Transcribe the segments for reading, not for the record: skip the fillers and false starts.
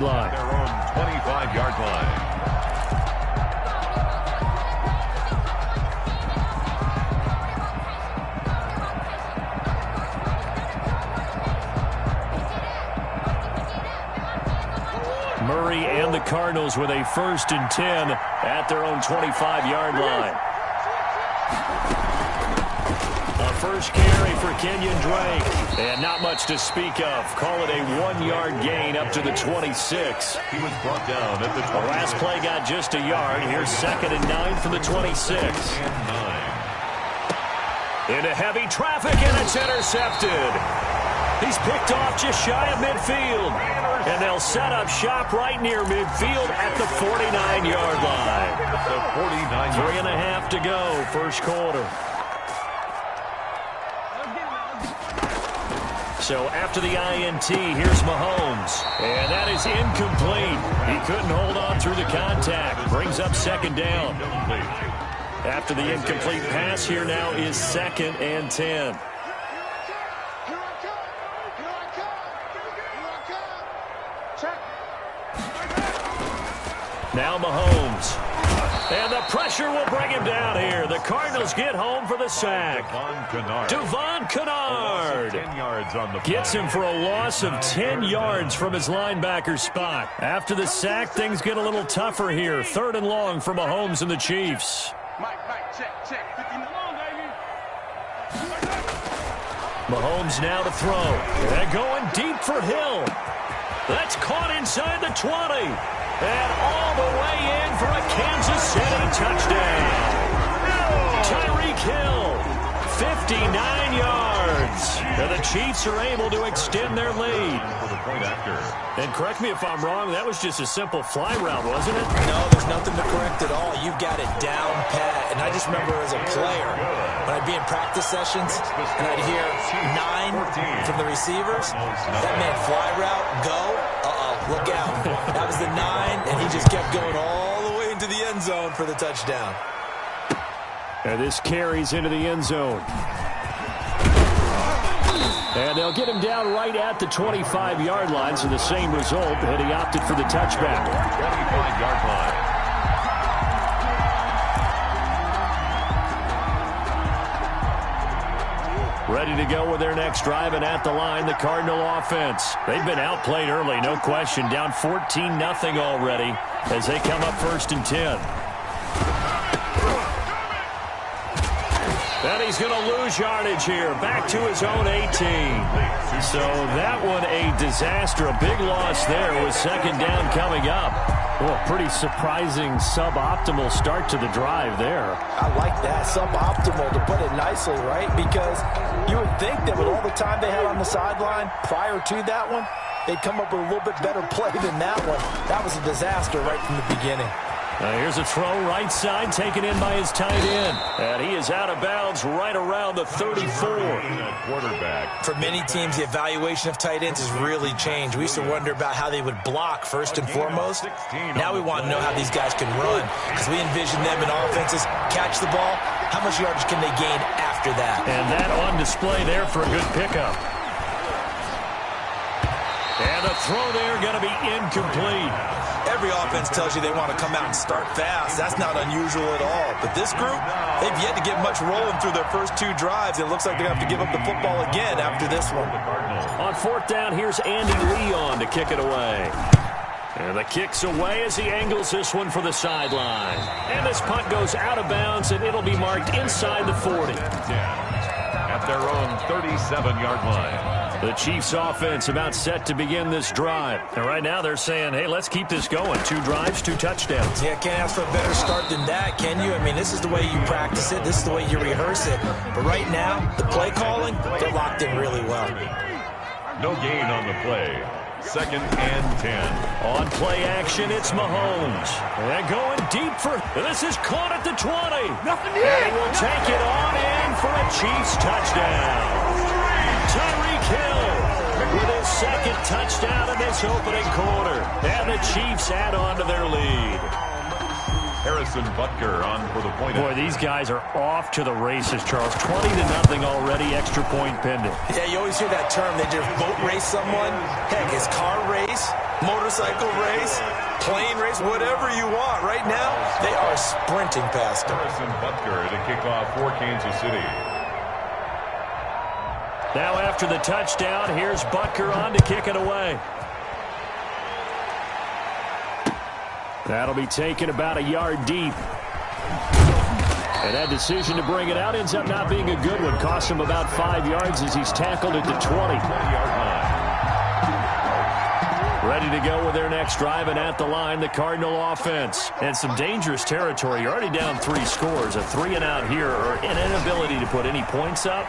line. Their own 25-yard line. Murray and the Cardinals with a 1st and 10 at their own 25-yard line. A first carry for Kenyon Drake. And not much to speak of. Call it a 1-yard gain up to the 26. He was brought down at the 26. The last play got just a yard. Here's 2nd and 9 from the 26. And 9. Into heavy traffic, and it's intercepted. He's picked off just shy of midfield. And they'll set up shop right near midfield at the 49-yard line. The 49. 3.5 to go, first quarter. So after the INT, here's Mahomes. And that is incomplete. He couldn't hold on through the contact. Brings up 2nd down. After the incomplete pass, here now is 2nd and 10. Now Mahomes. And the pressure will bring him down here. The Cardinals get home for the sack. Devon Kennard 10 yards on the gets him for a loss of 10 yards from his linebacker spot. After the sack, things get a little tougher here. 3rd and long for Mahomes and the Chiefs. Mahomes now to throw. And going deep for Hill. That's caught inside the 20. And all the way in for a Kansas City touchdown. Tyreek Hill, 59 yards. And the Chiefs are able to extend their lead. And correct me if I'm wrong, that was just a simple fly route, wasn't it? No, there's nothing to correct at all. You've got it down pat. And I just remember as a player, when I'd be in practice sessions, and I'd hear 9 from the receivers, that meant fly route, go. Look out. That was the 9, and he just kept going all the way into the end zone for the touchdown. And this carries into the end zone. And they'll get him down right at the 25-yard line, so the same result, and he opted for the touchback. 25-yard line. Ready to go with their next drive, and at the line, the Cardinal offense. They've been outplayed early, no question. Down 14-0 already as they come up 1st and 10. And he's going to lose yardage here. Back to his own 18. So that one a disaster. A big loss there with 2nd down coming up. Well, pretty surprising suboptimal start to the drive there. I like that, suboptimal, to put it nicely, right? Because you would think that with all the time they had on the sideline prior to that one, they'd come up with a little bit better play than that one. That was a disaster right from the beginning. Here's a throw right side taken in by his tight end. And he is out of bounds right around the 34. Quarterback. For many teams, the evaluation of tight ends has really changed. We used to wonder about how they would block first and foremost. Now we want to know how these guys can run, because we envision them in offenses catch the ball. How much yardage can they gain after that? And that on display there for a good pickup. And the throw there going to be incomplete. Every offense tells you they want to come out and start fast. That's not unusual at all. But this group, they've yet to get much rolling through their first 2 drives. It looks like they have to give up the football again after this one. On 4th down, here's Andy Leon to kick it away. And the kick's away as he angles this one for the sideline. And this punt goes out of bounds, and it'll be marked inside the 40. At their own 37-yard line. The Chiefs offense about set to begin this drive. And right now they're saying, hey, let's keep this going. 2 drives, 2 touchdowns. Yeah, can't ask for a better start than that, can you? I mean, this is the way you practice it. This is the way you rehearse it. But right now, the play calling, they're locked in really well. No gain on the play. 2nd and 10. On play action, it's Mahomes. And going deep for... This is caught at the 20. And he will take it on in for a Chiefs touchdown. Tyreek Hill with his 2nd touchdown in this opening quarter. And the Chiefs add on to their lead. Harrison Butker on for the point. Boy, these guys are off to the races, Charles. 20-0 already, extra point pending. Yeah, you always hear that term. They just boat race someone. Heck, it's car race. motorcycle race, plane race, whatever you want. Right now, they are sprinting past him. Harrison Butker to kick off for Kansas City. Now after the touchdown, here's Butker on to kick it away. That'll be taken about a yard deep. And that decision to bring it out ends up not being a good one. Cost him about 5 yards as he's tackled at the 20-yard line. Ready to go with their next drive, and at the line, the Cardinal offense. And some dangerous territory. You're already down 3 scores. A 3-and-out here, or an inability to put any points up.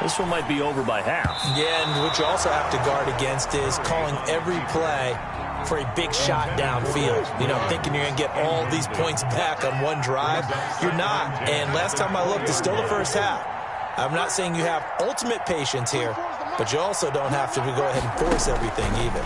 This one might be over by half. Yeah, and what you also have to guard against is calling every play for a big shot downfield. You know, thinking you're going to get all these points back on one drive. You're not. And last time I looked, it's still the first half. I'm not saying you have ultimate patience here, but you also don't have to go ahead and force everything either.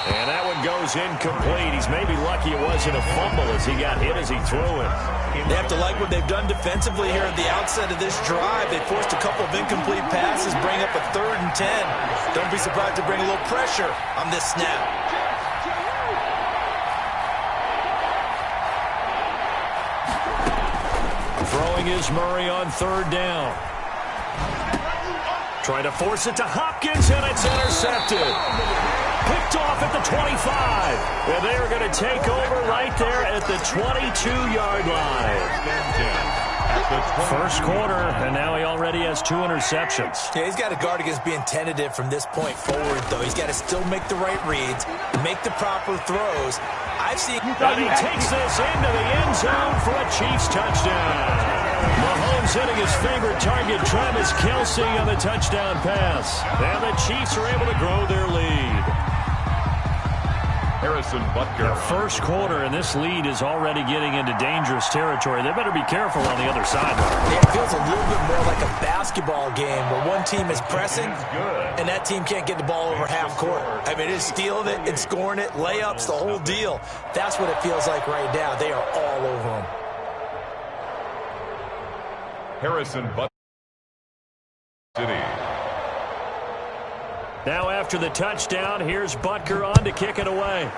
And that one goes incomplete. He's maybe lucky it wasn't a fumble as he got hit as he threw it. They have to like what they've done defensively here at the outset of this drive. They forced a couple of incomplete passes, bring up a 3rd and 10. Don't be surprised to bring a little pressure on this snap. Throwing is Murray on 3rd down. Trying to force it to Hopkins, and it's intercepted. Picked off at the 25. And they are going to take over right there at the 22-yard line. First quarter, and now he already has 2 interceptions. Yeah, he's got to guard against being tentative from this point forward, though. He's got to still make the right reads, make the proper throws. I've seen... And he takes this into the end zone for a Chiefs touchdown. Mahomes hitting his favorite target, Travis Kelce, on the touchdown pass. And the Chiefs are able to grow their lead. Harrison Butker. The first quarter, and this lead is already getting into dangerous territory. They better be careful on the other sideline. It feels a little bit more like a basketball game where one team is pressing, and that team can't get the ball over half court. I mean, it's stealing it and scoring it, layups, the whole deal. That's what it feels like right now. They are all over them. Harrison Butker. City. Now after the touchdown, here's Butker on to kick it away.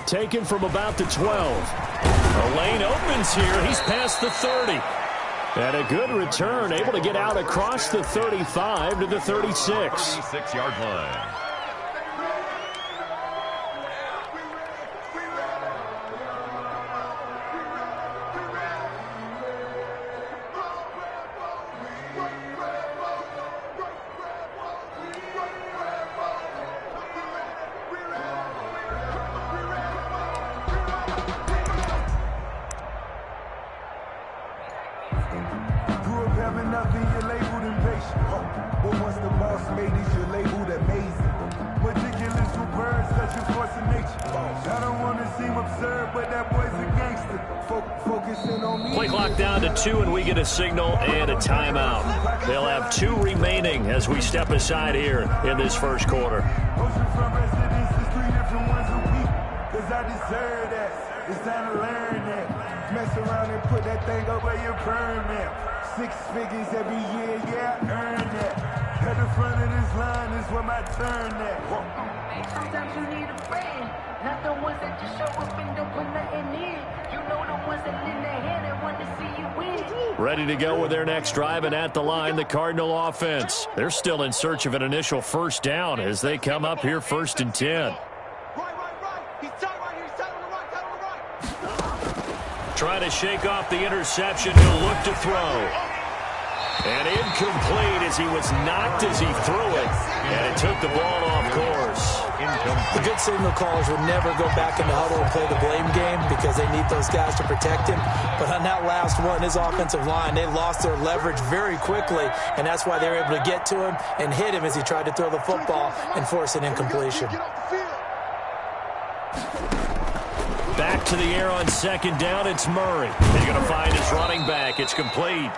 Taken from about the 12. The lane opens here. He's past the 30. And a good return, able to get out across the 35 to the 36. 36-yard line. Play clock down to 2, and we get a signal and a timeout. They'll have 2 remaining as we step aside here in this first quarter. It's time to learn that. Mess around and put that thing over your permit. 6 figures every year, yeah, I earn that. At the front of this line is where my turn at. Sometimes you need a friend, not the ones that just show up and don't put nothing in. You know the ones that lend their hand and want to see you win. Ready to go with their next drive, and at the line, the Cardinal offense. They're still in search of an initial first down as they come up here 1st and 10. Trying to shake off the interception. He'll look to throw. And incomplete as he was knocked as he threw it. And it took the ball off course. The good signal callers would never go back in the huddle and play the blame game because they need those guys to protect him. But on that last one, his offensive line, they lost their leverage very quickly. And that's why they were able to get to him and hit him as he tried to throw the football and force an incompletion. Back to the air on 2nd down, it's Murray. He's going to find his running back. It's complete.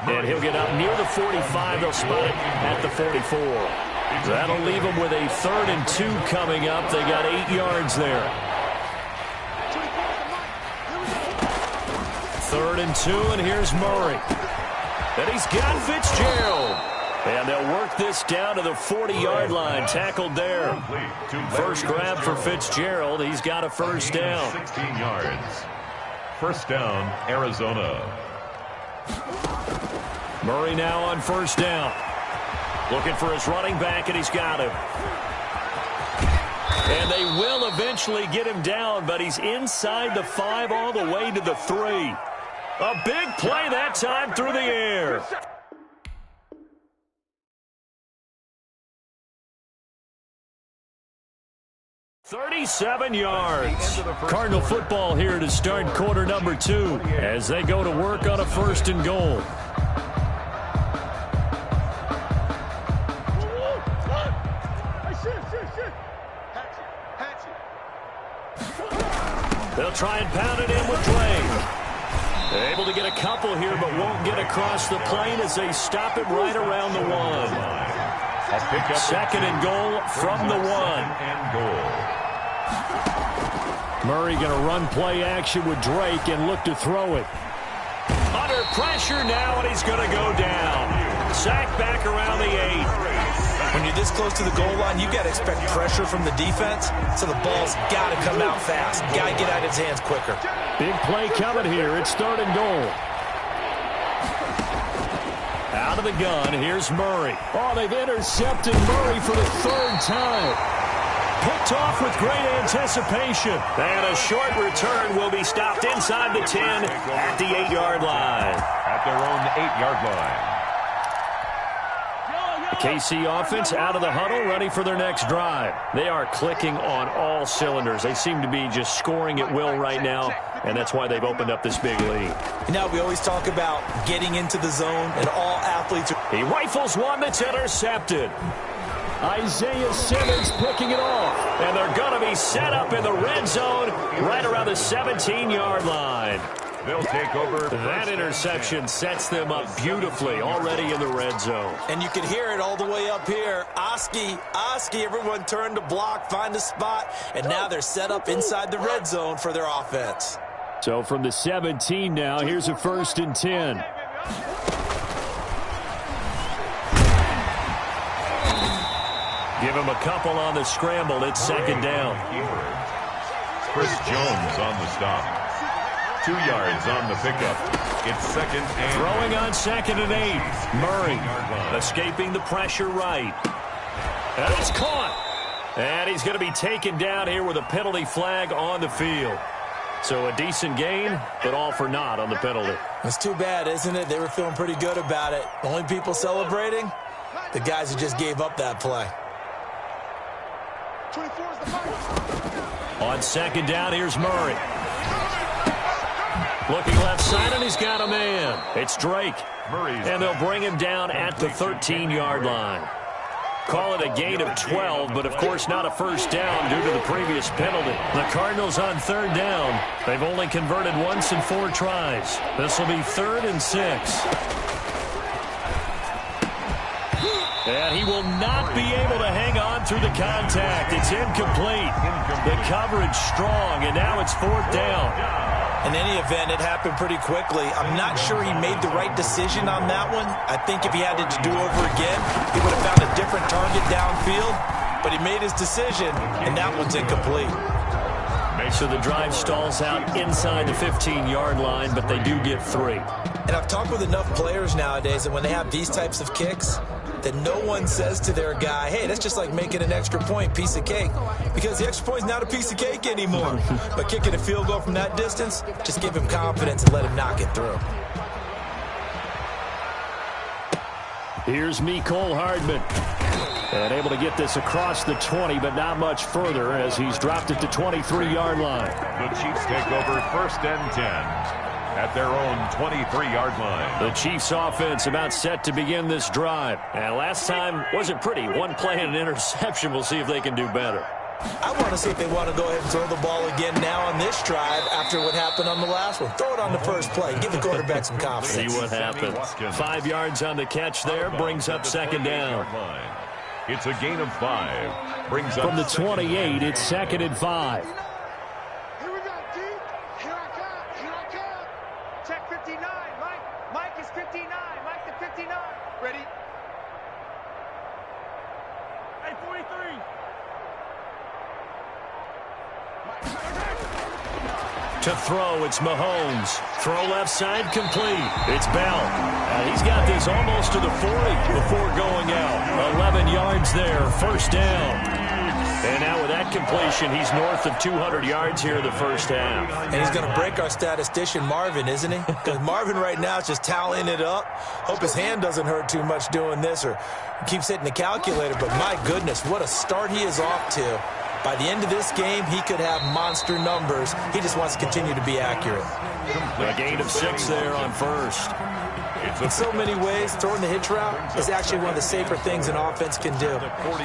And he'll get up near the 45. They'll spot it at the 44. That'll leave him with a 3rd and 2 coming up. They got 8 yards there. 3rd and 2, and here's Murray. And he's got Fitzgerald. And they'll work this down to the 40-yard line. Tackled there. First grab for Fitzgerald. He's got a first down. 16 yards. First down, Arizona. Murray now on first down. Looking for his running back, and he's got him. And they will eventually get him down, but he's inside the 5 all the way to the 3. A big play that time through the air. $37 yards. Cardinal football here to start quarter number 2 as they go to work on a first and goal. They'll try and pound it in with Drake. Able to get a couple here, but won't get across the plane as they stop it right around the 1. Second and goal from the 1. Murray going to run play action with Drake and look to throw it. Under pressure now, and he's going to go down. Sacked back around the 8. When you're this close to the goal line, you got to expect pressure from the defense, so the ball's got to come out fast. Got to get out of his hands quicker. Big play coming here. It's third and goal. Out of the gun, here's Murray. Oh, they've intercepted Murray for the 3rd time. Picked off with great anticipation. And a short return will be stopped inside the 10 at the 8-yard line. At their own 8-yard line. The KC offense out of the huddle, ready for their next drive. They are clicking on all cylinders. They seem to be just scoring at will right now, and that's why they've opened up this big lead. Now, we always talk about getting into the zone, and all athletes are... He rifles one that's intercepted. Isaiah Simmons picking it off, and they're going to be set up in the red zone right around the 17-yard line. They'll take over. That interception sets them up beautifully already in the red zone. And you can hear it all the way up here. Oski, everyone turned to block, find a spot, and now they're set up inside the red zone for their offense. So from the 17 now, here's a 1st and 10. Give him a couple on the scramble. It's second down. Chris Jones on the stop. 2 yards on the pickup. It's second and... Throwing on 2nd and 8. Murray escaping the pressure right. And it's caught. And he's going to be taken down here with a penalty flag on the field. So a decent gain, but all for naught on the penalty. It's too bad, isn't it? They were feeling pretty good about it. Only people celebrating, the guys who just gave up that play. On 2nd down, here's Murray. Looking left side, and he's got a man. It's Drake. And they'll bring him down at the 13-yard line. Call it a gain of 12, but of course not a first down due to the previous penalty. The Cardinals on 3rd down. They've only converted once in 4 tries. This will be 3rd and 6. And he will not be able to hang on through the contact. It's incomplete. The coverage strong, and now it's 4th down. In any event, it happened pretty quickly. I'm not sure he made the right decision on that one. I think if he had it to do over again, he would have found a different target downfield. But he made his decision, and that one's incomplete. So the drive stalls out inside the 15-yard line, but they do get 3. And I've talked with enough players nowadays that when they have these types of kicks, that no one says to their guy, hey, that's just like making an extra point, piece of cake. Because the extra point's not a piece of cake anymore. But kicking a field goal from that distance, just give him confidence and let him knock it through. Here's Mecole Hardman. And able to get this across the 20, but not much further as he's dropped it to 23-yard line. The Chiefs take over 1st and 10. At their own 23-yard line. The Chiefs offense about set to begin this drive. And last time wasn't pretty. One play and an interception. We'll see if they can do better. I want to see if they want to go ahead and throw the ball again now on this drive after what happened on the last one. Throw it on the first play. Give the quarterback some confidence. See what happens. 5 yards on the catch there. Brings up 2nd down. It's a gain of 5. Brings up from the 28, it's 2nd and 5. Check 59, Mike. Mike is 59. Mike To throw, it's Mahomes. Throw left side, complete. It's Bell. He's got this almost to the 40 before going out. 11 yards there, first down. And now with that completion, he's north of 200 yards here in the first half. And he's going to break our statistician, Marvin, isn't he? Because Marvin right now is just tallying it up. Hope his hand doesn't hurt too much doing this or keeps hitting the calculator. But my goodness, what a start he is off to. By the end of this game, he could have monster numbers. He just wants to continue to be accurate. A gain of 6 there on first. In so many ways, throwing the hitch route is actually one of the safer things an offense can do.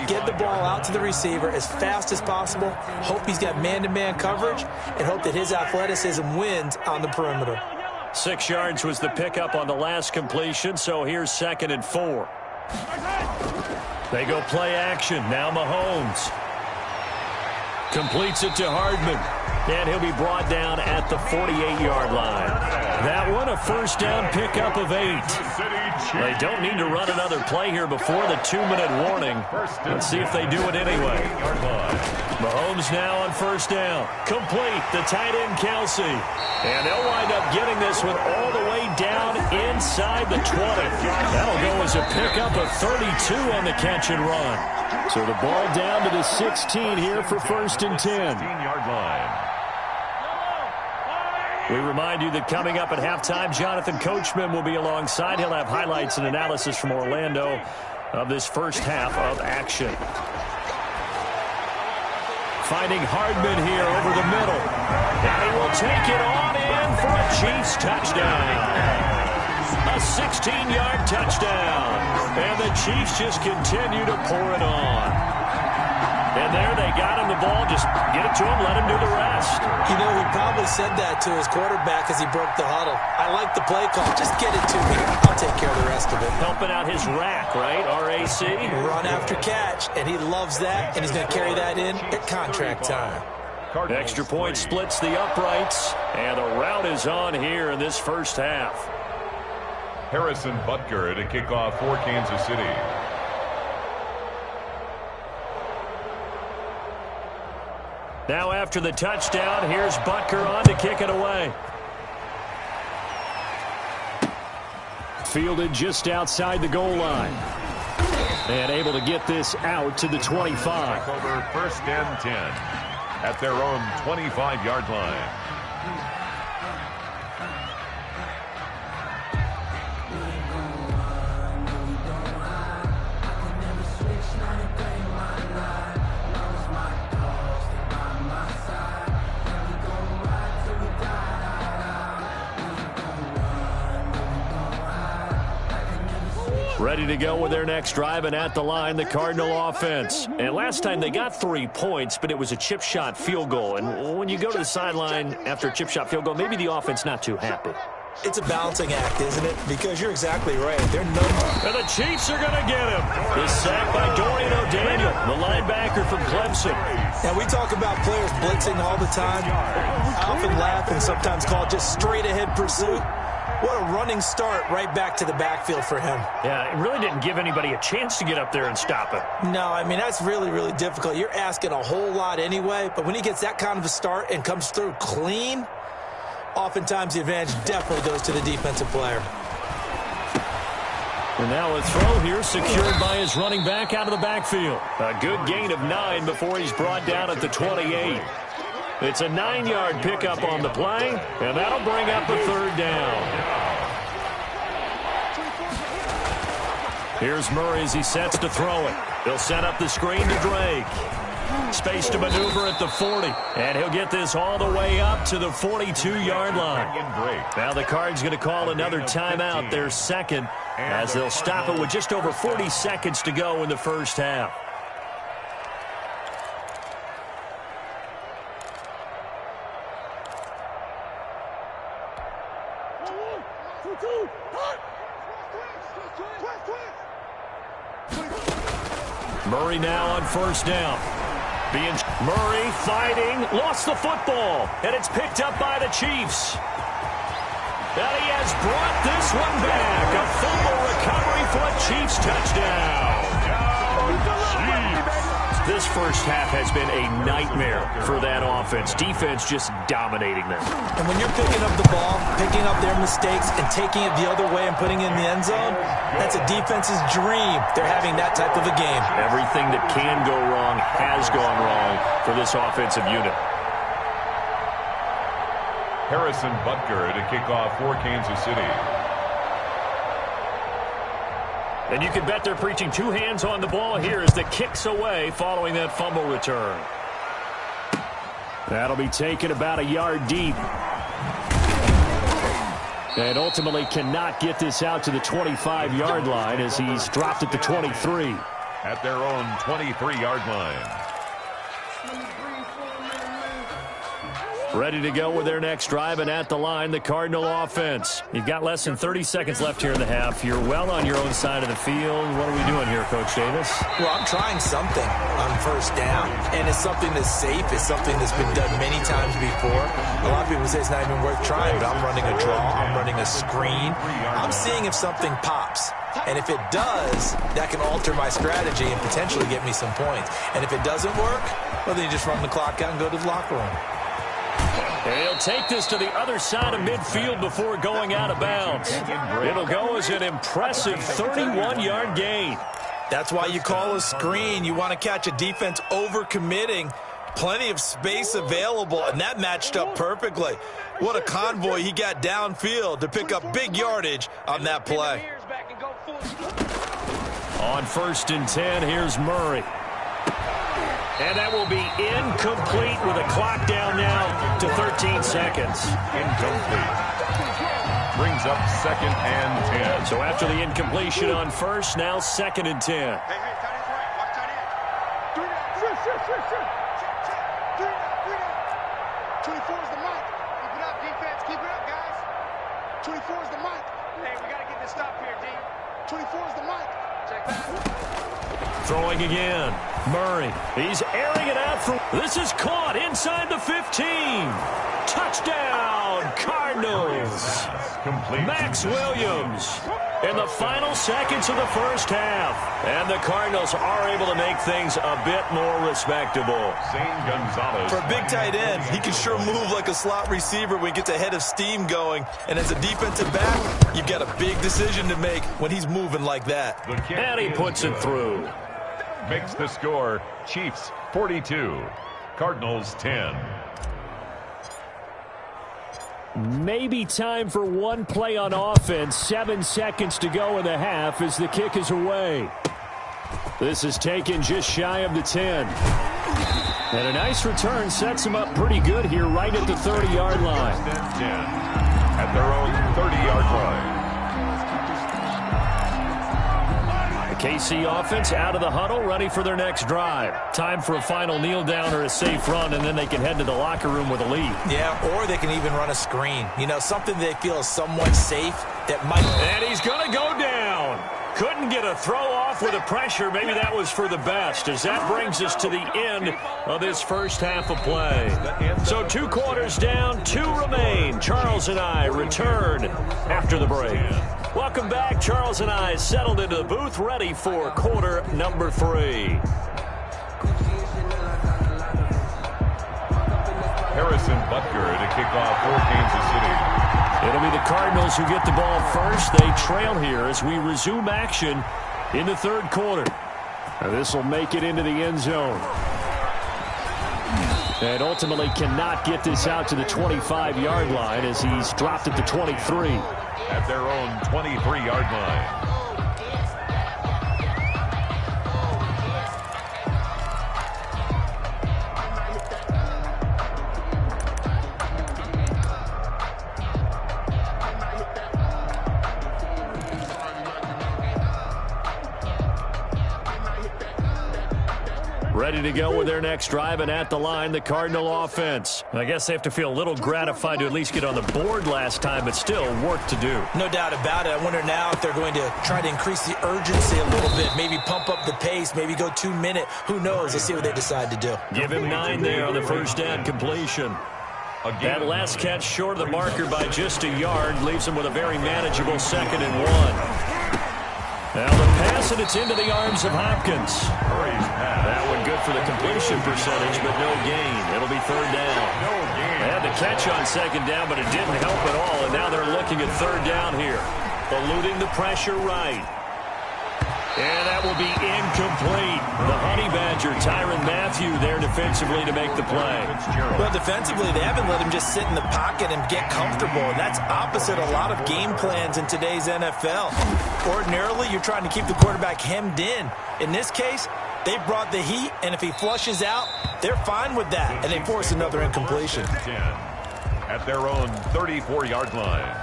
Get the ball out to the receiver as fast as possible, hope he's got man-to-man coverage, and hope that his athleticism wins on the perimeter. 6 yards was the pickup on the last completion, so here's 2nd and 4. They go play action. Now Mahomes completes it to Hardman, and he'll be brought down at the 48-yard line. That one, a first down pickup of 8. They don't need to run another play here before the 2-minute warning. Let's see if they do it anyway. Mahomes now on first down. Complete, the tight end Kelsey. And they'll wind up getting this one all the way down inside the 20. That'll go as a pickup of 32 on the catch and run. So the ball down to the 16 here for 1st and 10. 16-yard line. We remind you that coming up at halftime, Jonathan Coachman will be alongside. He'll have highlights and analysis from Orlando of this first half of action. Finding Hardman here over the middle. And he will take it on in for a Chiefs touchdown. A 16-yard touchdown. And the Chiefs just continue to pour it on. And there they got him the ball. Just get it to him, let him do the rest. You know, he probably said that to his quarterback as he broke the huddle. I like the play call. Just get it to me. I'll take care of the rest of it. Helping out his rack, right? RAC. Run after catch, and he loves that, and he's going to carry that in at contract time. Extra point splits the uprights, and the route is on here in this first half. Harrison Butker to kick off for Kansas City. Now after the touchdown, here's Butker on to kick it away. Fielded just outside the goal line. And able to get this out to the 25. Over 1st and 10 at their own 25-yard line. Ready to go with their next drive, and at the line, the Cardinal offense. And last time they got 3 points, but it was a chip shot field goal. And when you go to the sideline after a chip shot field goal, maybe the offense not too happy. It's a balancing act, isn't it? Because you're exactly right. They're numbered. And the Chiefs are going to get him. The sack by Dorian O'Daniel, the linebacker from Clemson. And we talk about players blitzing all the time. I often laugh and sometimes call it just straight-ahead pursuit. What a running start right back to the backfield for him. Yeah, it really didn't give anybody a chance to get up there and stop it. No, I mean, that's really, really difficult. You're asking a whole lot anyway, but when he gets that kind of a start and comes through clean, oftentimes the advantage definitely goes to the defensive player. And now a throw here secured by his running back out of the backfield. A good gain of 9 before he's brought down at the 28. It's a 9-yard pickup on the play, and that'll bring up a 3rd down. Here's Murray as he sets to throw it. He'll set up the screen to Drake. Space to maneuver at the 40, and he'll get this all the way up to the 42-yard line. Now the Cards going to call another timeout, their 2nd, as they'll stop it with just over 40 seconds to go in the first half. Murray now on first down. Murray fighting, lost the football, and it's picked up by the Chiefs. And he has brought this one back. A fumble recovery for a Chiefs touchdown. This first half has been a nightmare for that offense. Defense just dominating them. And when you're picking up the ball, picking up their mistakes, and taking it the other way and putting it in the end zone, that's a defense's dream. They're having that type of a game. Everything that can go wrong has gone wrong for this offensive unit. Harrison Butker to kick off for Kansas City. And you can bet they're preaching two hands on the ball here as the kick's away following that fumble return. That'll be taken about a yard deep. And ultimately cannot get this out to the 25-yard line as he's dropped at the 23. At their own 23-yard line. Ready to go with their next drive, and at the line, the Cardinal offense. You've got less than 30 seconds left here in the half. You're well on your own side of the field. What are we doing here, Coach Davis? Well, I'm trying something on first down, and it's something that's safe. It's something that's been done many times before. A lot of people say it's not even worth trying, but I'm running a draw. I'm running a screen. I'm seeing if something pops. And if it does, that can alter my strategy and potentially get me some points. And if it doesn't work, well, then you just run the clock out and go to the locker room. And he'll take this to the other side of midfield before going out of bounds. It'll go as an impressive 31-yard gain. That's why you call a screen. You want to catch a defense overcommitting. Plenty of space available, and that matched up perfectly. What a convoy he got downfield to pick up big yardage on that play. On 1st and 10, here's Murray. And that will be incomplete with a clock down now to 13 seconds. Incomplete. Brings up 2nd and 10. So after the incompletion on first, now 2nd and 10. Hey, tight end's right. Watch tight end. 24 is the mic. Keep it up, defense. Keep it up, guys. 24 is the mic. Hey, we got to get this stop here, D. 24 is the mic. Check that. Throwing again. Murray. He's airing it out. This is caught inside the 15. Touchdown, Cardinals. Complete. Max Williams in the final seconds of the first half. And the Cardinals are able to make things a bit more respectable. Zane Gonzalez. For a big tight end, he can sure move like a slot receiver when he gets a head of steam going. And as a defensive back, you've got a big decision to make when he's moving like that. And he puts it through. Makes the score Chiefs 42, Cardinals 10. Maybe time for one play on offense. 7 seconds to go in the half as the kick is away. This is taken just shy of the 10. And a nice return sets him up pretty good here right at the 30-yard line. 10 at their own 30-yard line. KC offense out of the huddle, ready for their next drive. Time for a final kneel down or a safe run, and then they can head to the locker room with a lead. Yeah, or they can even run a screen. You know, something they feel is somewhat safe that might... And he's going to go down. Couldn't get a throw off with the pressure. Maybe that was for the best, as that brings us to the end of this first half of play. So 2 quarters down, 2 remain. Charles and I return after the break. Welcome back. Charles and I settled into the booth, ready for quarter number 3. Harrison Butker to kick off for Kansas City. It'll be the Cardinals who get the ball first. They trail here as we resume action in the 3rd quarter. This will make it into the end zone. And ultimately cannot get this out to the 25-yard line as he's dropped at the 23. At their own 23-yard line. Ready to go with their next drive, and at the line, the Cardinal offense. I guess they have to feel a little gratified to at least get on the board last time, but still work to do. No doubt about it. I wonder now if they're going to try to increase the urgency a little bit, maybe pump up the pace, maybe go 2-minute. Who knows? Let's see what they decide to do. Give him 9 there on the first down completion. That last catch short of the marker by just a yard leaves him with a very manageable 2nd and 1. Now the pass, and it's into the arms of Hopkins. That one good good for the completion percentage, but no gain. It'll be third down. They had the catch on second down, but it didn't help at all, and now they're looking at third down here. Eluding the pressure right. And that will be incomplete. The Honey Badger, Tyrann Mathieu, there defensively to make the play. Well, defensively, they haven't let him just sit in the pocket and get comfortable, and that's opposite a lot of game plans in today's NFL. Ordinarily, you're trying to keep the quarterback hemmed in. In this case, they brought the heat, and if he flushes out, they're fine with that, and they force another incompletion. At their own 34-yard line.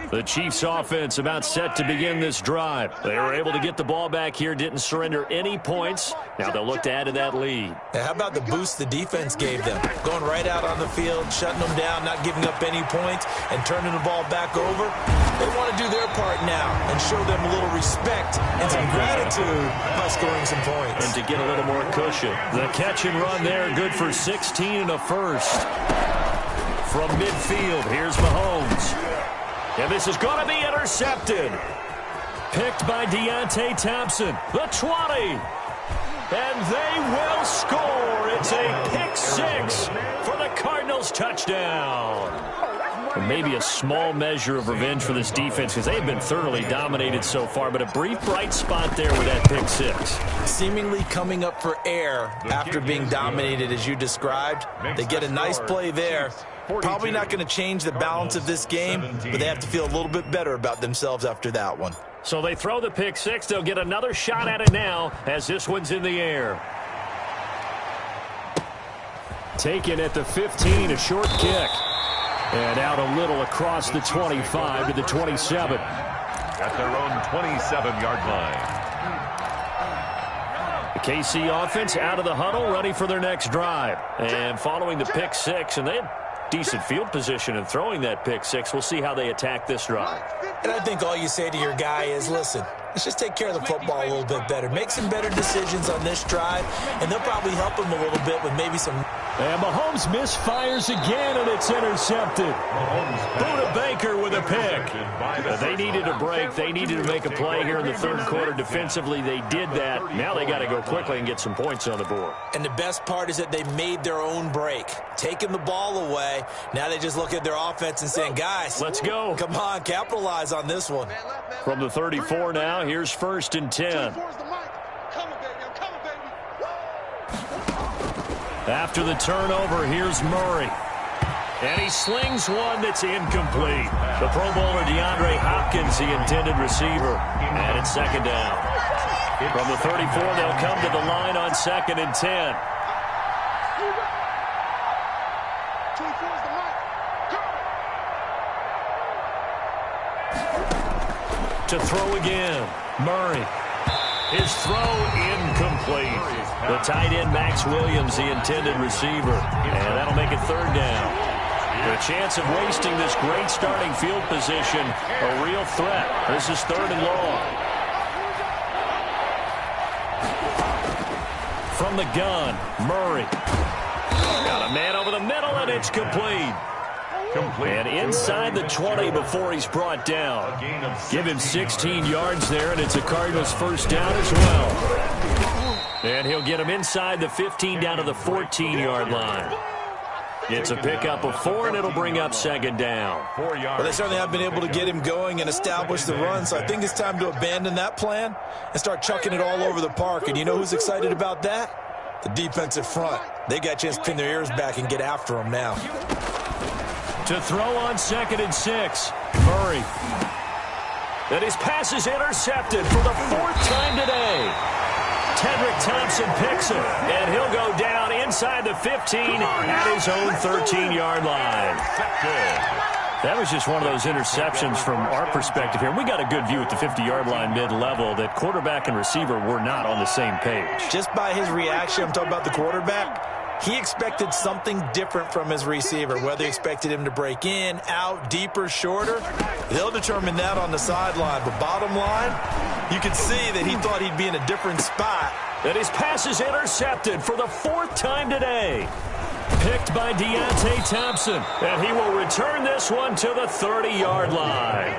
The Chiefs offense about set to begin this drive. They were able to get the ball back here, didn't surrender any points. Now they'll look to add to that lead. Now, how about the boost the defense gave them? Going right out on the field, shutting them down, not giving up any points, and turning the ball back over. They want to do their part now and show them a little respect and some gratitude by scoring some points. And to get a little more cushion. The catch and run there, good for 16 and a first. From midfield, here's Mahomes. And this is going to be intercepted. Picked by Deontay Thompson. The 20. And they will score. It's a pick six for the Cardinals touchdown. And maybe a small measure of revenge for this defense because they've been thoroughly dominated so far. But a brief bright spot there with that pick six. Seemingly coming up for air after being dominated as you described. They get a nice play there. Probably not going to change the balance of this game, but they have to feel a little bit better about themselves after that one. So they throw the pick six. They'll get another shot at it now as this one's in the air. Taken at the 15, a short kick. And out a little across the 25 to the 27. At their own 27-yard line. The KC offense out of the huddle, ready for their next drive. And following the pick six, and they had decent field position in throwing that pick six. We'll see how they attack this drive. And I think all you say to your guy is, listen, let's just take care of the football a little bit better. Make some better decisions on this drive, and they'll probably help him a little bit with maybe some... And Mahomes misfires again, and it's intercepted. Buda Baker with a pick. They needed a break. They needed to make a play here in the third quarter. Defensively, they did that. Now they got to go quickly and get some points on the board. And the best part is that they made their own break, taking the ball away. Now they just look at their offense and saying, guys, let's go. Come on, capitalize on this one. From the 34 now, here's 1st and 10. After the turnover, here's Murray. And he slings one that's incomplete. The Pro Bowler DeAndre Hopkins, the intended receiver. And it's second down. From the 34, they'll come to the line on 2nd and 10. To throw again, Murray. His throw incomplete. The tight end, Max Williams, the intended receiver. And that'll make it third down. The chance of wasting this great starting field position, a real threat. This is 3rd and long. From the gun, Murray. Got a man over the middle, and it's complete. And inside the 20 before he's brought down. Give him 16 yards there, and it's a Cardinals first down as well. And he'll get him inside the 15 down to the 14-yard line. It's a pickup of 4, and it'll bring up 2nd down. Well, they certainly have been able to get him going and establish the run, so I think it's time to abandon that plan and start chucking it all over the park. And you know who's excited about that? The defensive front. They got a chance to pin their ears back and get after him now. To throw on 2nd and 6, Murray. And his pass is intercepted for the 4th time today. Tedrick Thompson picks it, and he'll go down inside the 15 at his own 13-yard line. That was just one of those interceptions from our perspective here. We got a good view at the 50-yard line mid-level that quarterback and receiver were not on the same page. Just by his reaction, I'm talking about the quarterback, he expected something different from his receiver, whether he expected him to break in, out, deeper, shorter. They'll determine that on the sideline. But bottom line, you could see that he thought he'd be in a different spot And his pass is intercepted for the 4th time today. Picked by Deontay Thompson. And he will return this one to the 30-yard line.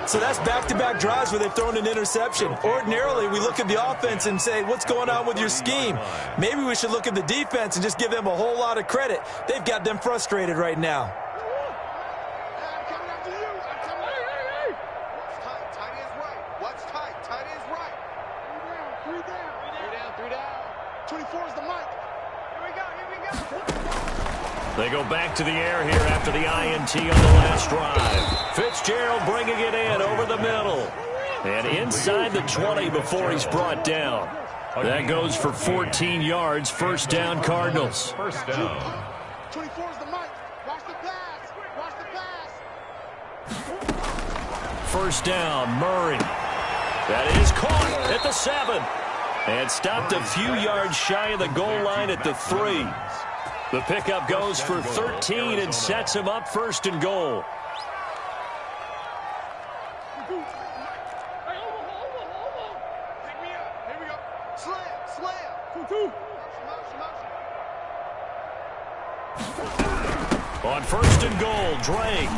So that's back-to-back drives where they've thrown an interception. Ordinarily, we look at the offense and say, what's going on with your scheme? Maybe we should look at the defense and just give them a whole lot of credit. They've got them frustrated right now. They go back to the air here after the INT on the last drive. Fitzgerald bringing it in over the middle. And inside the 20 before he's brought down. That goes for 14 yards. First down, Cardinals. First down. 24 is the mic. Watch the pass. Watch the pass. First down, Murray. That is caught at the 7. And stopped a few yards shy of the goal line at the 3. The pickup goes for 13 and sets him up 1st and goal. Pick me up. Here we go. Slam. On 1st and goal, Drake.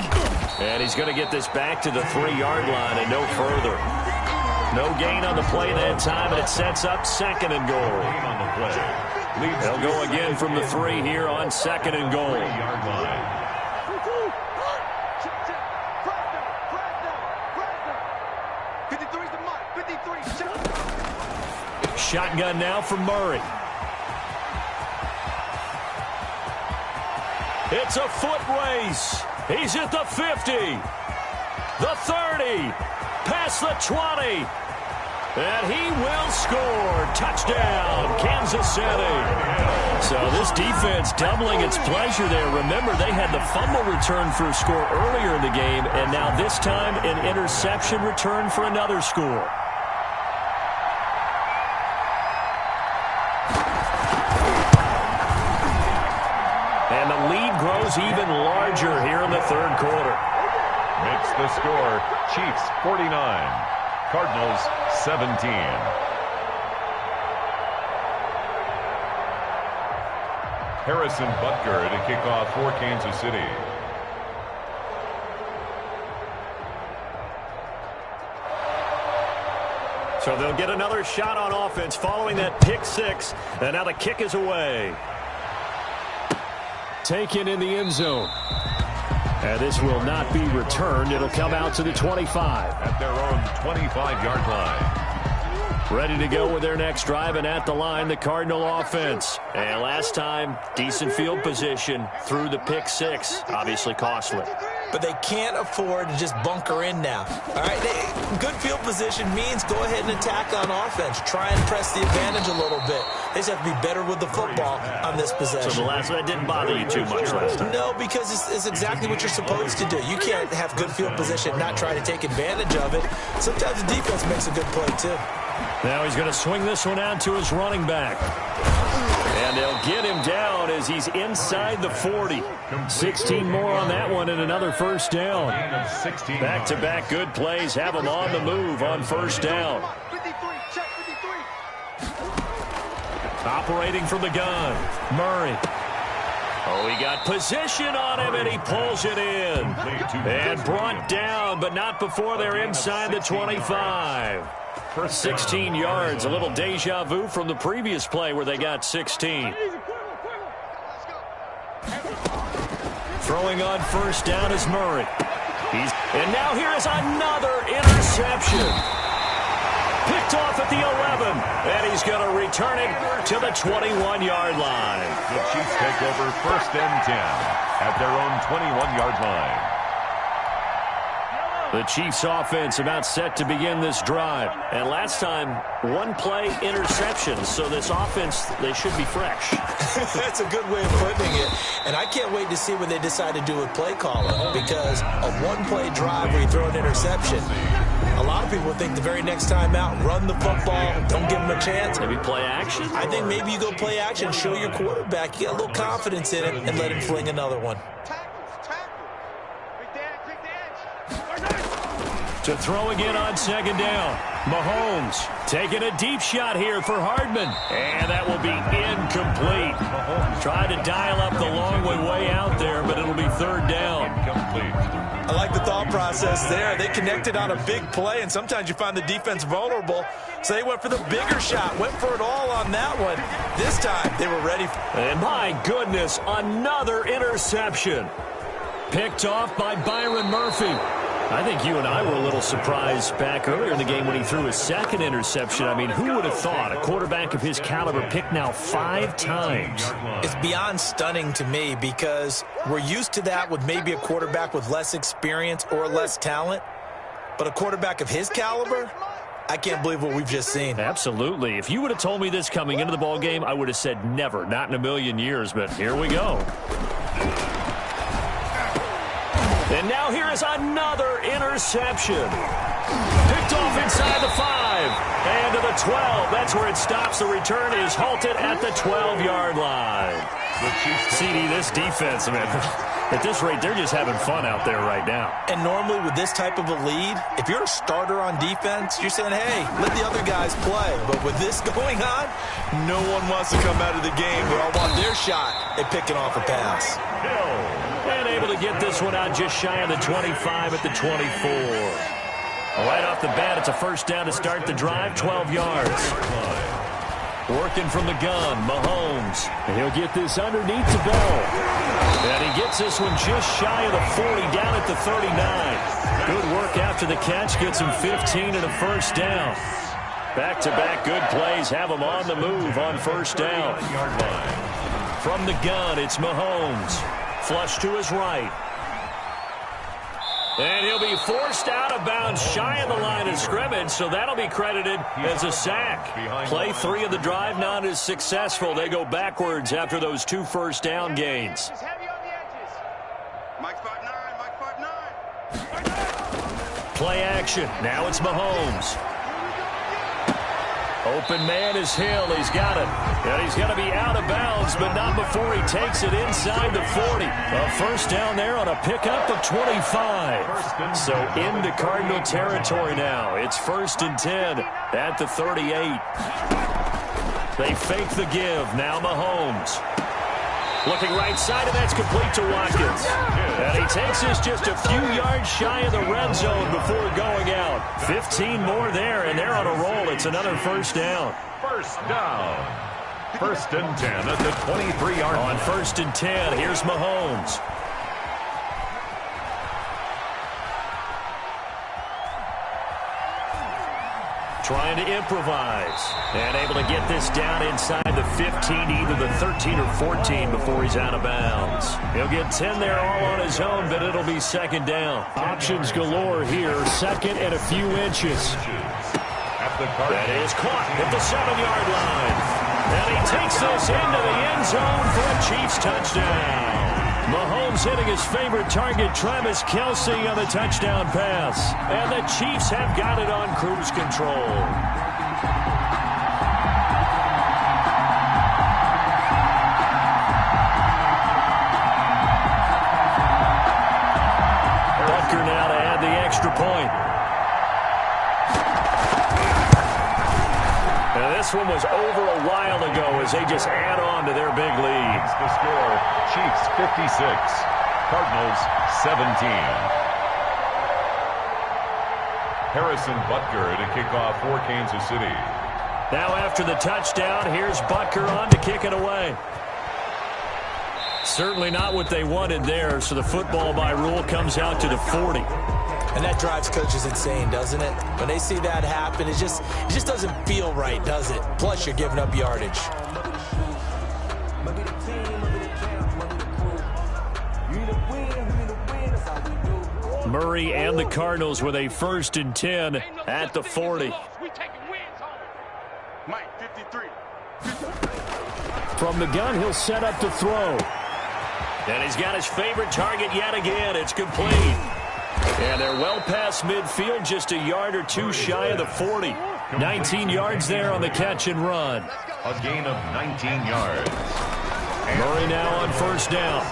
And he's going to get this back to the 3-yard line and no further. No gain on the play that time, and it sets up 2nd and goal. On the play. They'll go again from the 3 here on 2nd and goal. 3-yard line. Shotgun now from Murray. It's a foot race. He's at the 50, the 30, past the 20. And he will score. Touchdown, Kansas City. So this defense doubling its pleasure there. Remember, they had the fumble return for a score earlier in the game, and now this time an interception return for another score. And the lead grows even larger here in the 3rd quarter. Makes the score Chiefs 49. Cardinals 17. Harrison Butker to kick off for Kansas City. So they'll get another shot on offense following that pick 6. And now the kick is away. Taken in the end zone. And this will not be returned. It'll come out to the 25. At their own 25-yard line. Ready to go with their next drive, and at the line, the Cardinal offense. And last time, decent field position through the pick 6. Obviously costly. But they can't afford to just bunker in now. All right, good field position means go ahead and attack on offense. Try and press the advantage a little bit. They just have to be better with the football on this possession. So the last one didn't bother you too much last time? No, because it's exactly what you're supposed to do. You can't have good field position and not try to take advantage of it. Sometimes the defense makes a good play, too. Now he's going to swing this one out to his running back. And they'll get him down as he's inside the 40. 16 more on that one and another first down. Back-to-back good plays have him on the move on first down. Operating from the gun, Murray. Oh, he got position on him, and he pulls it in. And brought down, but not before they're inside the 25. 16 yards, a little deja vu from the previous play where they got 16. Throwing on first down is Murray. And now here is another interception. Picked off at the 11, and he's going to return it to the 21-yard line. The Chiefs take over 1st and 10 at their own 21-yard line. The Chiefs offense about set to begin this drive. And last time, one play interception. So this offense, they should be fresh. That's a good way of putting it. And I can't wait to see what they decide to do with play calling. Because a one-play drive where you throw an interception, a lot of people think the very next time out, run the football, don't give them a chance. Maybe play action? I think maybe you go play action, show your quarterback, you got a little confidence in it, and let him fling another one. To throw again on second down. Mahomes taking a deep shot here for Hardman. And that will be incomplete. Tried to dial up the long way out there, but it'll be third down. I like the thought process there. They connected on a big play, and sometimes you find the defense vulnerable. So they went for the bigger shot, went for it all on that one. This time, they were ready. And my goodness, another interception. Picked off by Byron Murphy. I think you and I were a little surprised back earlier in the game when he threw his second interception. I mean, who would have thought a quarterback of his caliber picked now 5 times? It's beyond stunning to me because we're used to that with maybe a quarterback with less experience or less talent. But a quarterback of his caliber, I can't believe what we've just seen. Absolutely. If you would have told me this coming into the ball game, I would have said never, not in a million years. But here we go. And now here is another interception. Picked off inside the 5 and to the 12. That's where it stops. The return is halted at the 12-yard line. CD, this defense, man, at this rate, they're just having fun out there right now. And normally with this type of a lead, if you're a starter on defense, you're saying, hey, let the other guys play. But with this going on, no one wants to come out of the game. They all want their shot at picking off a pass. And able to get this one out just shy of the 25 at the 24. Right off the bat, it's a first down to start the drive, 12 yards. Working from the gun, Mahomes. And he'll get this underneath the bell. And he gets this one just shy of the 40, down at the 39. Good work after the catch, gets him 15 and a first down. Back-to-back good plays have him on the move on first down. From the gun, it's Mahomes. Flush to his right. And he'll be forced out of bounds shy of the line of scrimmage, so that'll be credited as a sack. Play 3 of the drive not as successful. They go backwards after those 2 first down gains. Play action. Now it's Mahomes. Open man is Hill. He's got it. And he's going to be out of bounds, but not before he takes it inside the 40. A first down there on a pickup of 25. So into Cardinal territory now. It's 1st and 10 at the 38. They fake the give. Now Mahomes. Looking right side, and that's complete to Watkins. And he takes this just a few yards shy of the red zone before going out. 15 more there, and they're on a roll. It's another first down. First down. 1st and 10 at the 23-yard line. On 1st and 10, here's Mahomes. Trying to improvise. And able to get this down inside the 15, either the 13 or 14 before he's out of bounds. He'll get 10 there all on his own, but it'll be 2nd down. Options galore here. 2nd and a few inches. That is caught at the 7-yard line. And he takes this into the end zone for a Chiefs touchdown. Mahomes hitting his favorite target, Travis Kelce, on the touchdown pass. And the Chiefs have got it on cruise control. Butker now to add the extra point. And this one was over a while ago as they just add on to their big lead. The score, Chiefs 56, Cardinals 17. Harrison Butker to kick off for Kansas City. Now after the touchdown, here's Butker on to kick it away. Certainly not what they wanted there, so the football by rule comes out to the 40. And that drives coaches insane, doesn't it? When they see that happen, it just doesn't feel right, does it? Plus, you're giving up yardage. Murray and the Cardinals with a 1st and 10 at the 40. From the gun, he'll set up to throw. And he's got his favorite target yet again. It's complete. And they're well past midfield, just a yard or 2 shy of the 40. 19 yards there on the catch and run. A gain of 19 yards. Murray now on 1st down.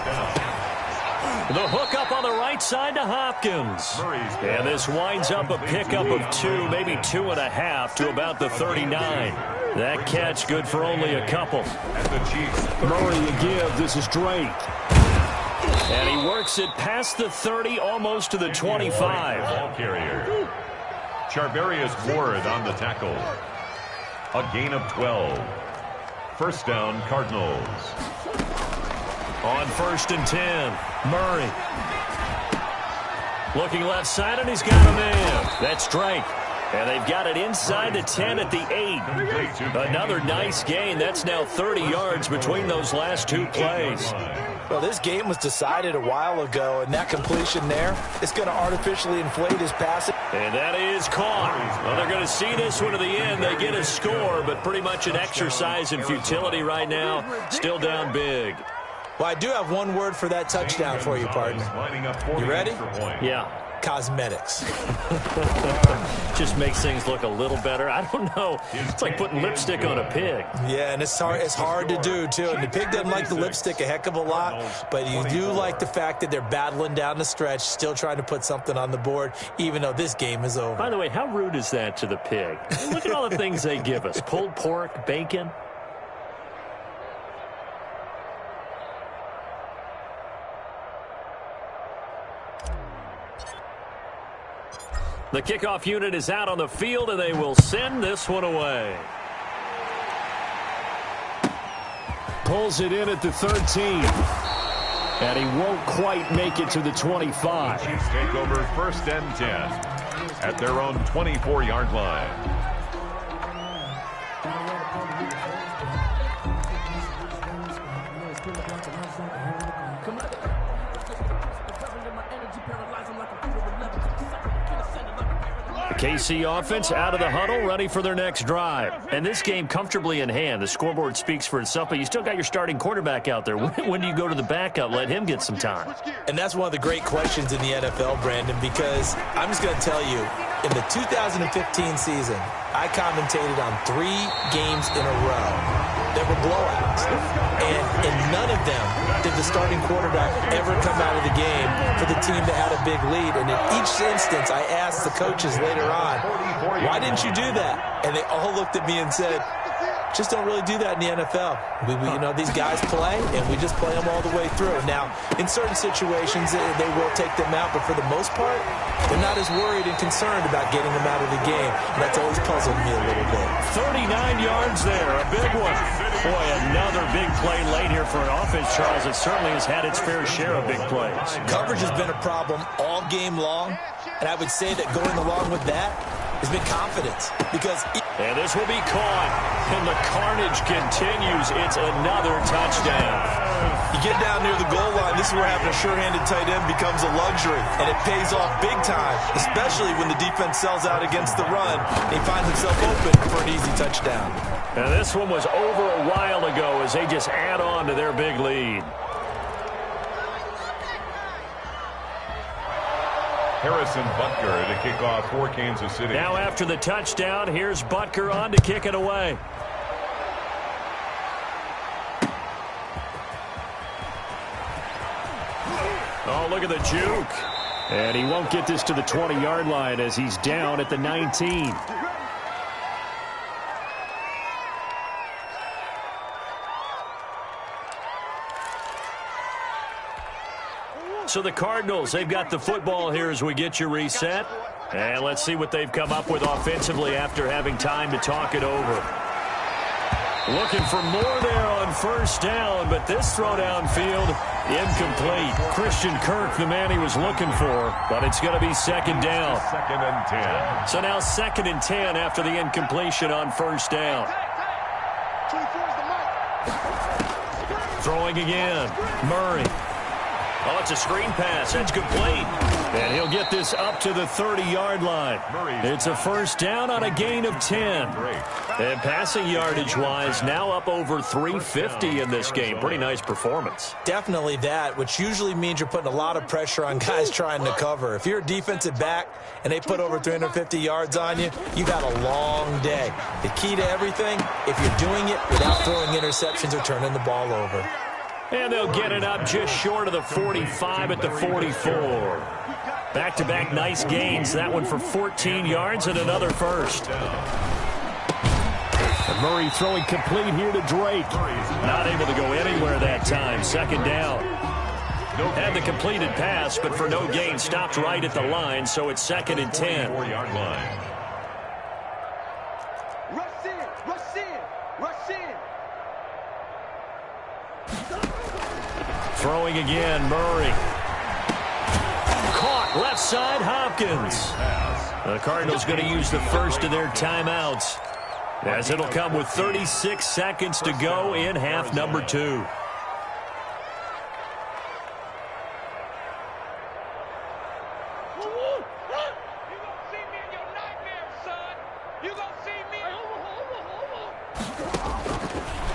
The hook up on the right side to Hopkins. And this winds up a pickup of 2, maybe 2.5 to about the 39. That catch good for only a couple. Murray a give. This is Drake. And he works it past the 30, almost to the 25. Ball carrier. Charvarius Ward on the tackle. A gain of 12. First down, Cardinals. On 1st and 10, Murray. Looking left side, and he's got a man. That's Drake. And they've got it inside the 10 at the 8. Another nice gain. That's now 30 yards between those last 2 plays. Well, this game was decided a while ago, and that completion there is going to artificially inflate his passing. And that is caught. Well, they're going to see this one to the end. They get a score, but pretty much an exercise in futility right now. Still down big. Well, I do have one word for that touchdown for you, partner. You ready? Yeah. Cosmetics. Just makes things look a little better. I don't know. It's like putting lipstick on a pig. Yeah, and it's hard to do, too. And the pig doesn't like the lipstick a heck of a lot, but you do like the fact that they're battling down the stretch, still trying to put something on the board, even though this game is over. By the way, how rude is that to the pig? Look at all the things they give us. Pulled pork, bacon. The kickoff unit is out on the field, and they will send this one away. Pulls it in at the 13. And he won't quite make it to the 25. The Chiefs take over 1st and 10 at their own 24-yard line. KC offense out of the huddle, ready for their next drive. And this game comfortably in hand. The scoreboard speaks for itself, but you still got your starting quarterback out there. When do you go to the backup? Let him get some time. And that's one of the great questions in the NFL, Brandon, because I'm just going to tell you, in the 2015 season, I commentated on 3 games in a row. There were blowouts. And in none of them did the starting quarterback ever come out of the game for the team that had a big lead. And in each instance, I asked the coaches later on, why didn't you do that? And they all looked at me and said, just don't really do that in the NFL. You know, these guys play, and we just play them all the way through. Now, in certain situations, they will take them out, but for the most part, they're not as worried and concerned about getting them out of the game. And that's always puzzled me a little bit. 39 yards there, a big one. Boy, another big play late here for an offense, Charles. It certainly has had its fair share of big plays. Coverage has been a problem all game long, and I would say that going along with that has been confidence. And this will be caught, and the carnage continues. It's another touchdown. You get down near the goal line, this is where having a sure-handed tight end becomes a luxury, and it pays off big time, especially when the defense sells out against the run, and he finds himself open for an easy touchdown. And this one was over a while ago as they just add on to their big lead. Harrison Butker to kick off for Kansas City. Now after the touchdown, here's Butker on to kick it away. Oh, look at the juke. And he won't get this to the 20-yard line as he's down at the 19. So the Cardinals, they've got the football here as we get you reset. And let's see what they've come up with offensively after having time to talk it over. Looking for more there on 1st down, but this throw downfield, incomplete. Christian Kirk, the man he was looking for, but it's going to be 2nd down. 2nd and 10. So now 2nd and 10 after the incompletion on 1st down. Throwing again, Murray. Oh, it's a screen pass. That's complete. And he'll get this up to the 30-yard line. It's a 1st down on a gain of 10. And passing yardage-wise, now up over 350 in this game. Pretty nice performance. Definitely that, which usually means you're putting a lot of pressure on guys trying to cover. If you're a defensive back and they put over 350 yards on you, you've had a long day. The key to everything, if you're doing it without throwing interceptions or turning the ball over. And they'll get it up just short of the 45 at the 44. Back-to-back nice gains. That one for 14 yards and another first. And Murray throwing complete here to Drake. Not able to go anywhere that time. Second down. Had the completed pass, but for no gain, stopped right at the line, so it's 2nd and 10. 4-yard line. Rush in, rush in, rush in. Throwing again, Murray. Caught left side, Hopkins. The Cardinals going to use the first of their timeouts, as it'll come with 36 seconds to go in half number 2.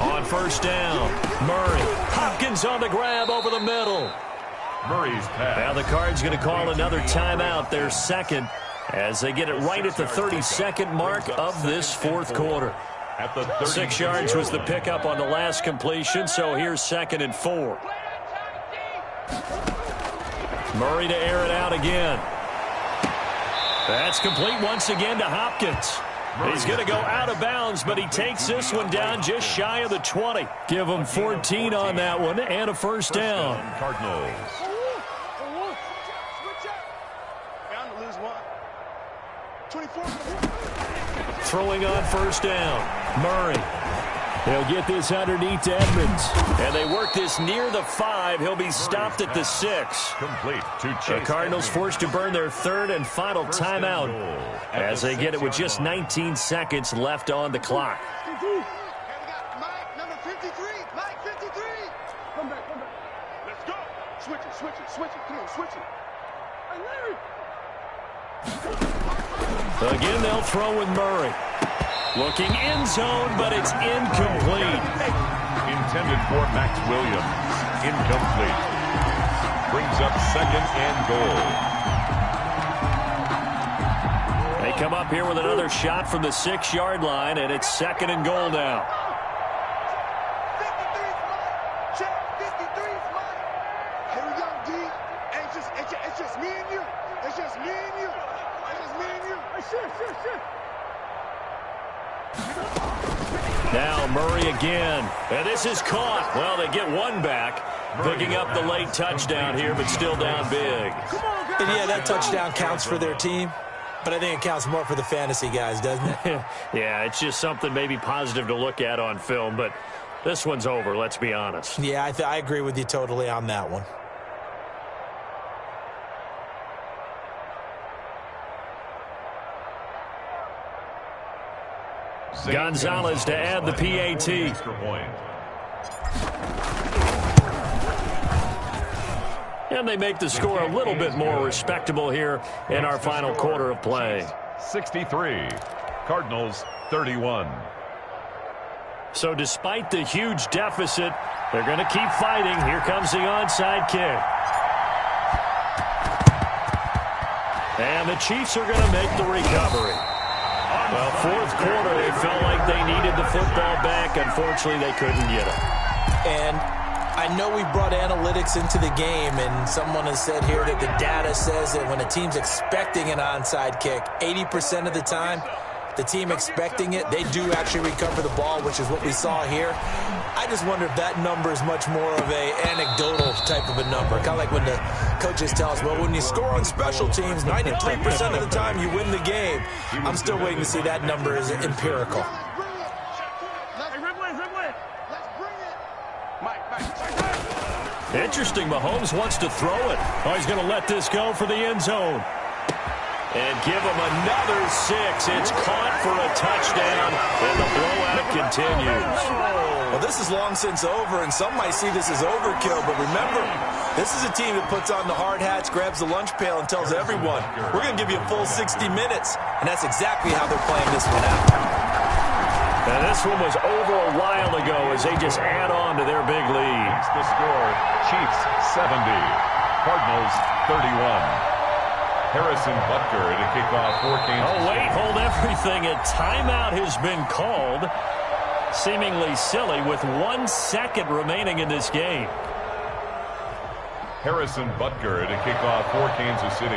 On first down, Murray. Hopkins on the grab over the middle. Murray's pass. Now the Cards going to call another timeout, their second, as they get it right at the 32nd mark of this fourth quarter. At the 6 yards was the pickup on the last completion, so here's 2nd and 4. Murray to air it out again. That's complete once again to Hopkins. He's going to go out of bounds, but he takes this one down just shy of the 20. Give him 14 on that one and a first down. Cardinals. Bound to lose one. 24. Throwing on first down, Murray. They'll get this underneath to Edmonds. And they work this near the 5. He'll be stopped at the 6. Complete to The Chase. Cardinals forced to burn their third and final timeout as they get it with just 19 seconds left on the clock. Hey, we got Mike, number 53. Mike, 53. Come back, come back. Let's go. Switch it, switch it, switch it. Come on, switch it. Hey, Larry. Again, they'll throw with Murray. Looking end zone, but it's incomplete. Intended for Max Williams. Incomplete. Brings up 2nd and goal. They come up here with another shot from the 6-yard line, and it's 2nd and goal now. 53's Mike. Check, 53's Mike. Here we go, D. Hey, it's just me and you. It's just me and you. It's just me and you. Hey, shit. Now Murray again. And this is caught. Well, they get one back. Picking up the late touchdown here, but still down big. And yeah, that touchdown counts for their team, but I think it counts more for the fantasy guys, doesn't it? Yeah, it's just something maybe positive to look at on film, but this one's over, let's be honest. Yeah, I agree with you totally on that one. Gonzalez to add the PAT. Extra point. And they make the score a little bit more respectable here in our final quarter of play. 63. Cardinals 31. So despite the huge deficit, they're going to keep fighting. Here comes the onside kick. And the Chiefs are going to make the recovery. Well, fourth quarter, they felt like they needed the football back. Unfortunately, they couldn't get it. And I know we brought analytics into the game, and someone has said here that the data says that when a team's expecting an onside kick, 80% of the time, the team expecting it, they do actually recover the ball, which is what we saw here. I just wonder if that number is much more of a anecdotal type of a number. Kind of like when the coaches tell us, well, when you score on special teams, 93% of the time you win the game. I'm still waiting to see that number is empirical. Interesting, Mahomes wants to throw it. Oh, he's going to let this go for the end zone. And give him another 6. It's caught for a touchdown, and the blowout continues. Well, this is long since over, and some might see this as overkill, but remember, this is a team that puts on the hard hats, grabs the lunch pail, and tells everyone, we're going to give you a full 60 minutes, and that's exactly how they're playing this one out. And this one was over a while ago as they just add on to their big lead. That's the score. Chiefs 70. Cardinals 31. Harrison Butker to kick off for Kansas. Oh, wait, hold everything. A timeout has been called. Seemingly silly with 1 second remaining in this game. Harrison Butker to kick off for Kansas City.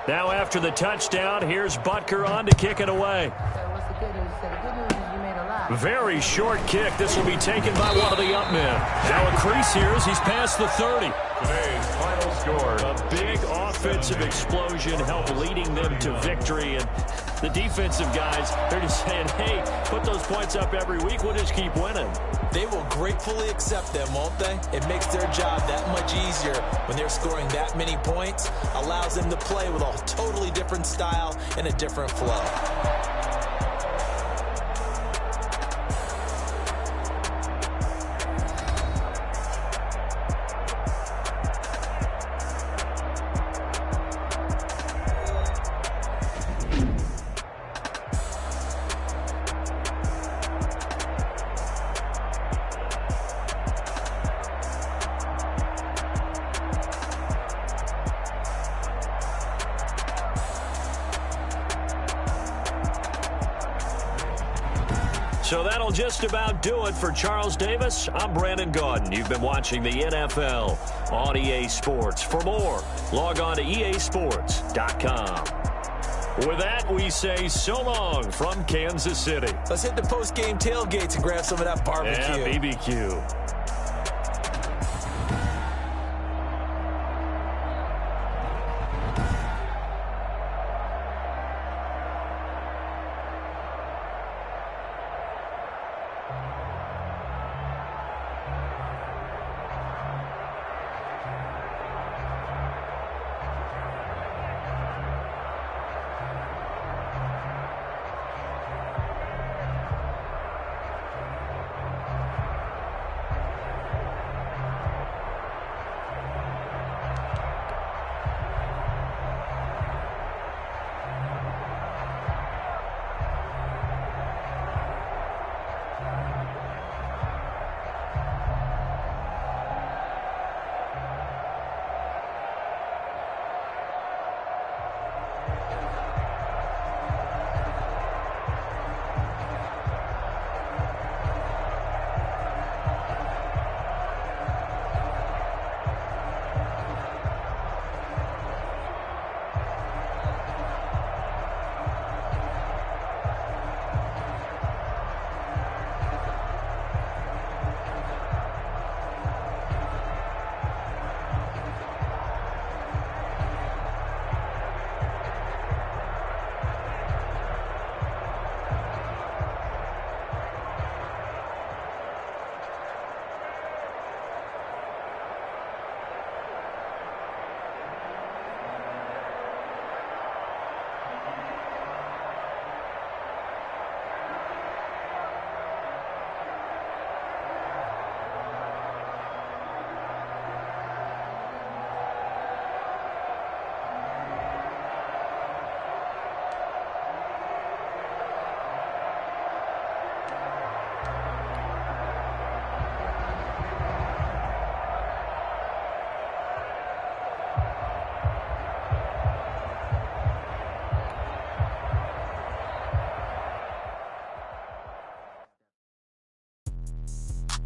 Now after the touchdown, here's Butker on to kick it away. What's the good news? The good news is you made a lot. Very short kick. This will be taken by one of the up men. Now a crease here as he's past the 30. Today's final score. A big offensive explosion helped leading them to victory. And the defensive guys, they're just saying, hey, put those points up every week. We'll just keep winning. They will gratefully accept them, won't they? It makes their job that much easier when they're scoring that many points. Allows them to play with a totally different style and a different flow. So that'll just about do it for Charles Davis. I'm Brandon Gaudin. You've been watching the NFL on EA Sports. For more, log on to easports.com. With that, we say so long from Kansas City. Let's hit the post-game tailgates and grab some of that barbecue. Yeah, BBQ.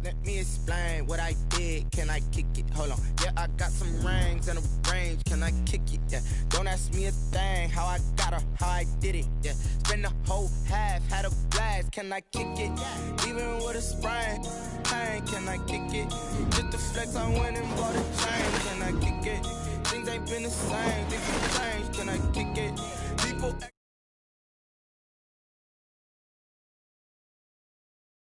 Let me explain what I did. Can I kick it? Hold on. Yeah, I got some rings and a range. Can I kick it? Yeah. Don't ask me a thing. How I got her, how I did it. Yeah. Spend the whole half, had a blast. Can I kick it? Even with a sprain. Pain, can I kick it? Just the flex, I went and bought a chain. Can I kick it? Things ain't been the same. Things have changed. Can I kick it? People